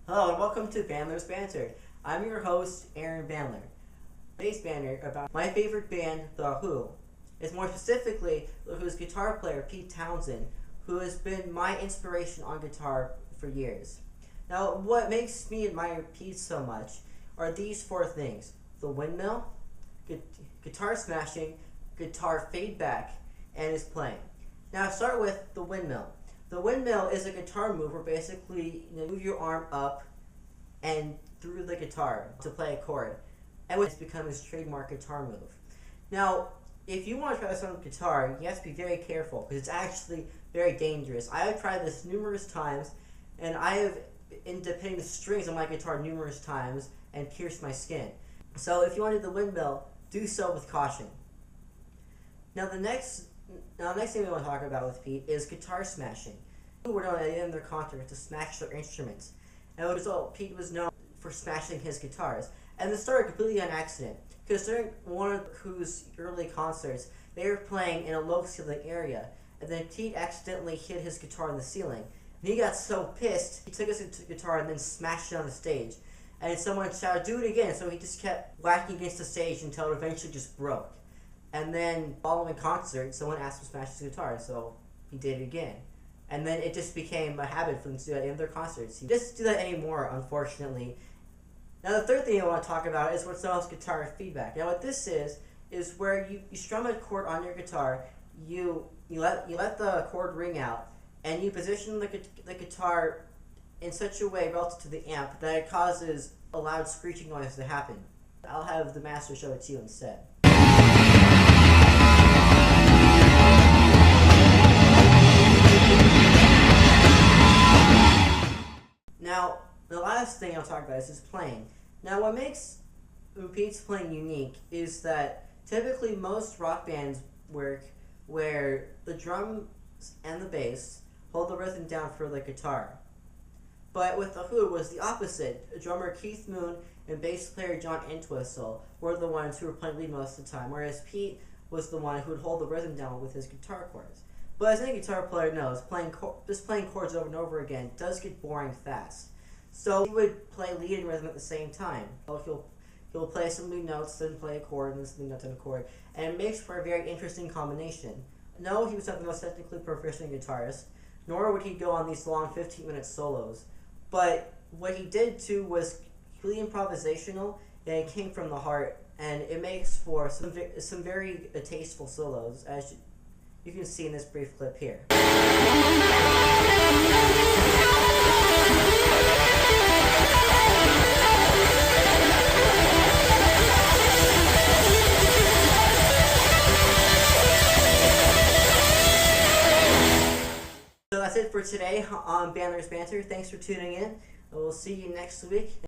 Hello and welcome to Bandler's Banter. I'm your host, Aaron Bandler. Today's banter about my favorite band, The Who. It's more specifically The Who's guitar player, Pete Townshend, who has been my inspiration on guitar for years. Now, what makes me admire Pete so much are these four things: the windmill, guitar smashing, guitar feedback, and his playing. Now, I'll start with the windmill. The windmill is a guitar move where basically you move your arm up and through the guitar to play a chord, and it's become his trademark guitar move. Now, if you want to try this on guitar, you have to be very careful because it's actually very dangerous. I have tried this numerous times, and I have ended up hitting the strings on my guitar numerous times and pierced my skin. So if you want to do the windmill, do so with caution. Now the next thing we want to talk about with Pete is guitar smashing. People were known at the end of their concert to smash their instruments. And as a result, Pete was known for smashing his guitars. And this started completely on accident, because during one of Who's early concerts, they were playing in a low ceiling area, and then Pete accidentally hit his guitar in the ceiling. And he got so pissed, he took his guitar and then smashed it on the stage. And someone shouted, "Do it again!" So he just kept whacking against the stage until it eventually just broke. And then, following concert, someone asked him to smash his guitar, so he did it again. And then it just became a habit for them to do that in their concerts. He doesn't do that anymore, unfortunately. Now, the third thing I want to talk about is what's known as guitar feedback. Now, what this is where you strum a chord on your guitar, you let the chord ring out, and you position the guitar in such a way relative to the amp that it causes a loud screeching noise to happen. I'll have the master show it to you instead. Now, the last thing I'll talk about is his playing. Now, what makes Pete's playing unique is that typically most rock bands work where the drums and the bass hold the rhythm down for the guitar. But with The Who, it was the opposite. Drummer Keith Moon and bass player John Entwistle were the ones who were playing lead most of the time, whereas Pete was the one who would hold the rhythm down with his guitar chords. But as any guitar player knows, just playing chords over and over again does get boring fast. So he would play lead and rhythm at the same time. He'll play some lead notes, then play a chord, and then some lead notes and a chord, and it makes for a very interesting combination. No, he was not the most technically proficient guitarist, nor would he go on these long 15-minute solos. But what he did too was completely improvisational, and it came from the heart, and it makes for some very tasteful solos, as you can see in this brief clip here. So that's it for today on Bandler's Banter. Thanks for tuning in. We'll see you next week.